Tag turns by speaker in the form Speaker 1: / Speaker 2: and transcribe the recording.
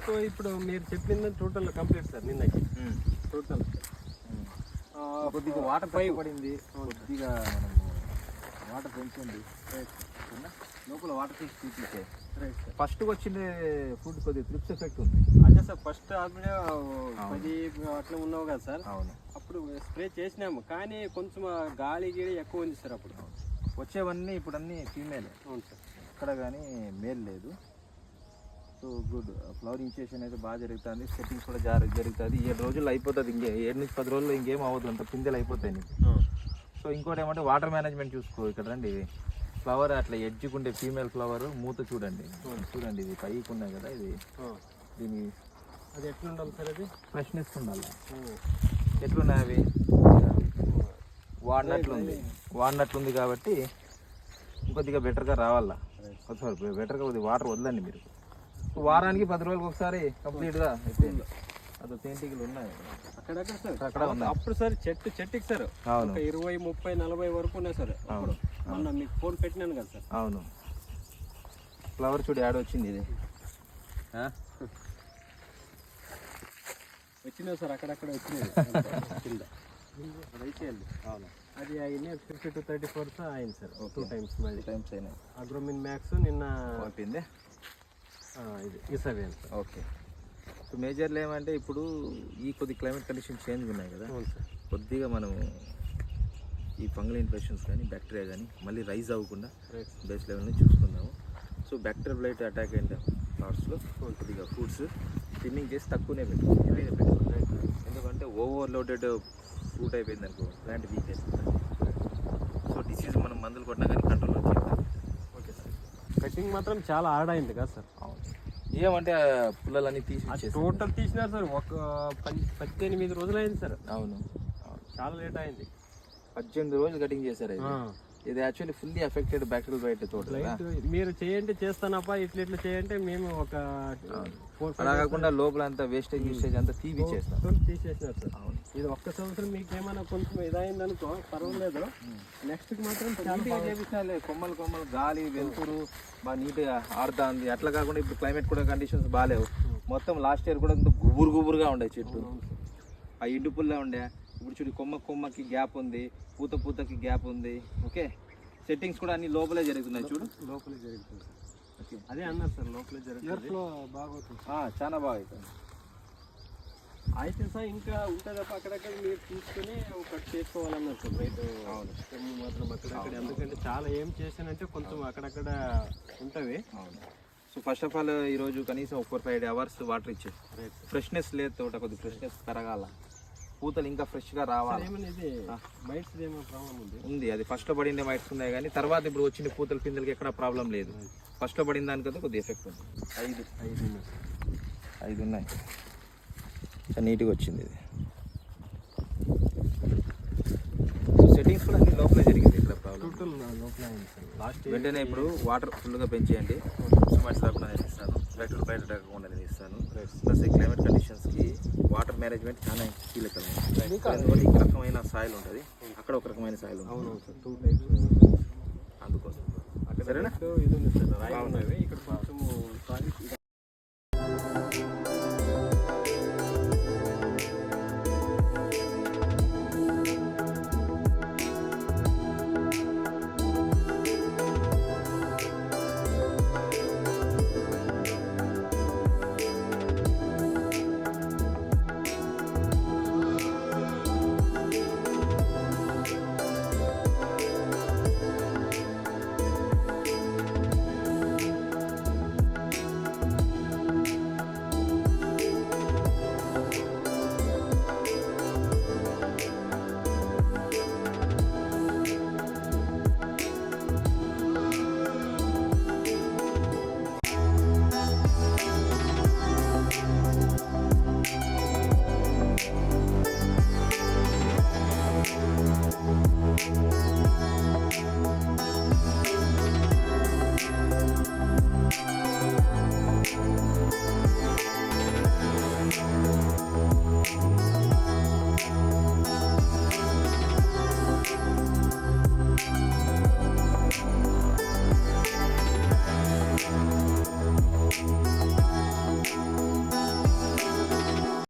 Speaker 1: So ఇప్పుడు మీరు చెప్పింది టోటల్ కంప్లీట్ సార్ నిన్నకి టోటల్
Speaker 2: కొద్దిగా వాటర్ పై పడింది, కొద్దిగా మనము వాటర్ పెంచండి లోపల వాటర్ తీసి చూపించే. ఫస్ట్ వచ్చింది ఫుడ్ కొద్దిగా ట్రిప్స్ ఎఫెక్ట్ ఉంది.
Speaker 1: అదే సార్ ఫస్ట్ ఆల్రెడీ 10 అట్లా ఉన్నావు కదా సార్.
Speaker 2: అవును,
Speaker 1: అప్పుడు స్ప్రే చేసినాము కానీ కొంచెం గాలి గీడి ఎక్కువ ఉంది సార్. అప్పుడు
Speaker 2: వచ్చేవన్నీ ఇప్పుడు అన్నీ ఫీమేల్.
Speaker 1: అవును సార్,
Speaker 2: ఎక్కడ కానీ మేల్ లేదు. సో గుడ్, ఫ్లవర్ ఇనిషియేషన్ అయితే బాగా జరుగుతుంది, సెట్టింగ్స్ కూడా జరుగుతుంది. 7 రోజుల్లో అయిపోతుంది, 7 నుంచి 10 రోజుల్లో ఇంకేం అవ్వదు, అంత పిందెలు అయిపోతాయి నీకు. సో ఇంకోటి ఏమంటే వాటర్ మేనేజ్మెంట్ చూసుకో. ఇక్కడ రండి, ఫ్లవర్ అట్లా ఎడ్జ్కుండే ఫీమేల్ ఫ్లవర్ మూత చూడండి, చూడండి ఇది పైకి ఉన్నాయి కదా, ఇది దీని
Speaker 1: అది ఎట్లా ఉండాలి సార్? అది
Speaker 2: ఫ్రెష్నెస్ ఉండాలి. ఎట్లున్నాయి అవి? వాడినట్లుంది కాబట్టి ఇంకొద్దిగా బెటర్గా రావాలా. సారీ బెటర్గా కొద్దిగా వాటర్ వదలండి మీరు. వారానికి 10 రోజులకు ఒకసారి కంప్లీట్గా అయిపోయింది. అది తేనెటీగలు ఉన్నాయి
Speaker 1: అక్కడక్కడ సార్,
Speaker 2: అక్కడ ఉన్నాయి.
Speaker 1: అప్పుడు సార్ చెట్టుకి సార్ 20, 30, 40 వరకు ఉన్నాయి సార్.
Speaker 2: అవును,
Speaker 1: మొన్న మీకు ఫోన్ పెట్టినాను కదా సార్.
Speaker 2: అవును. ఫ్లవర్ చూడు యాడ్ వచ్చింది, ఇది
Speaker 1: వచ్చినాయి సార్, అక్కడక్కడ వచ్చినాయి కింద రైచేయండి. అవును, అది అయినాయి 50 to 34 అయింది సార్. 2 times మళ్ళీ
Speaker 2: టైమ్స్ అయినాయి.
Speaker 1: అగ్రోమిన్ మ్యాక్స్ నిన్న
Speaker 2: అయిపోయింది.
Speaker 1: ఇది ఈసవేన్ సార్.
Speaker 2: ఓకే. సో మేజర్లు ఏమంటే ఇప్పుడు ఈ కొద్ది క్లైమేట్ కండిషన్ చేంజ్ ఉన్నాయి కదా, కొద్దిగా మనం ఈ ఫంగల్ ఇన్ఫెక్షన్స్ కానీ బ్యాక్టీరియా కానీ మళ్ళీ రైజ్ అవ్వకుండా బేస్ లెవెల్ని చూసుకుందాము. సో బ్యాక్టీరియల్ బ్లైట్ అటాక్ అయిన ప్లాట్స్లో కొద్దిగా ఫ్రూట్స్ థిన్నింగ్ చేసి తక్కువనే పెట్టుకోవాలి. ఎందుకంటే ఓవర్లోడెడ్ ఫ్రూట్ అయిపోయింది అనుకో, ప్లాంట్ వీక్ అయిపోతుంది. సో డిసీజ్ మనం మందులు కొట్టినా కానీ కంట్రోల్ వచ్చేది.
Speaker 1: Okay sir. కటింగ్ మాత్రం చాలా హార్డ్ అయింది కదా సార్.
Speaker 2: అవును, ఏమంటే పుల్లలన్నీ తీసి
Speaker 1: టోటల్ తీసినారు సార్. ఒక 18 రోజులు అయింది సార్.
Speaker 2: అవును,
Speaker 1: చాలా లేట్ అయింది.
Speaker 2: 18 రోజులు కటింగ్ చేశారు. ఇది actually fully affected bacterial blight తోట.
Speaker 1: మీరు చేయండి చేస్తానప్పా ఇట్లా చేయంటే మేము ఒక
Speaker 2: అలా కాకుండా లోపల అంతా వేస్టేజ్ అంతా తీసేసినారు
Speaker 1: సార్. ఇది ఒక్క సంవత్సరం మీకు ఏమైనా కొంచెం ఇదైంది అనుకో పర్వాలేదు, నెక్స్ట్ మాత్రం
Speaker 2: చేపించాలి. కొమ్మలు గాలి వెలుతురు బాగా నీట్గా ఆడుతా ఉంది. అట్లా కాకుండా ఇప్పుడు క్లైమేట్ కూడా కండిషన్స్ బాగాలేవు. మొత్తం లాస్ట్ ఇయర్ కూడా గుబురుగా ఉండే చెట్టు, ఆ ఇండు పుల్ల ఉండే. ఇప్పుడు చూడు కొమ్మకి గ్యాప్ ఉంది, పూతకి గ్యాప్ ఉంది. ఓకే, సెట్టింగ్స్ కూడా అన్ని లోపలే జరుగుతున్నాయి. చూడు
Speaker 1: లోపలే జరుగుతుంది. ఓకే, అదే అన్నారు సార్, లోపలే జరుగుతుంది. బాగా అవుతుంది,
Speaker 2: చాలా బాగా అవుతుంది.
Speaker 1: అయితే సార్ ఇంకా ఉంటుంది తప్ప అక్కడక్కడ మీరు చూసుకొని ఒకటి చేసుకోవాలన్నారు సార్. రైతు మాత్రం అక్కడక్కడ, ఎందుకంటే చాలా ఏం చేశానంటే కొంచెం అక్కడక్కడ ఉంటుంది.
Speaker 2: అవును. సో ఫస్ట్ ఆఫ్ ఆల్ ఈరోజు కనీసం 4-5 hours వాటర్ ఇచ్చే. ఫ్రెష్నెస్ లేదు తోట, కొద్దిగా ఫ్రెష్నెస్ పెరగాల, పూతలు ఇంకా ఫ్రెష్గా రావాలి. ఉంది, అది ఫస్ట్లో పడిందే మైట్స్ ఉన్నాయి కానీ తర్వాత ఇప్పుడు వచ్చిన పూతల పిందెలకి ఎక్కడ ప్రాబ్లం లేదు. ఫస్ట్లో పడిన దానికైతే కొద్దిగా ఎఫెక్ట్ ఉంది. 5 ఉన్నాయి, నీట్గా వచ్చింది. ఇది సెట్టింగ్స్ కూడా అన్ని లోపలే జరిగింది. ఇక్కడ ప్రాబ్లం వెంటనే ఇప్పుడు వాటర్ ఫుల్గా పెంచేయండి. సుమారు రాకుండా నేను ఇస్తాను, బ్యాక్టీరియల్ బయట రాకుండా నేను ఇస్తాను. ప్లస్ ఈ క్లైమేట్ కండిషన్స్కి వాటర్ మేనేజ్మెంట్ చాలా కీలకం. ఎందుకంటే ఈ రకమైన సాయిల్ ఉంటుంది, అక్కడ ఒక రకమైన సాయిల్ ఉంటుంది.
Speaker 1: 2 types
Speaker 2: అందుకోసం సరేనా?
Speaker 1: ఇది ఉంది సార్, ఇక్కడ కొంచెం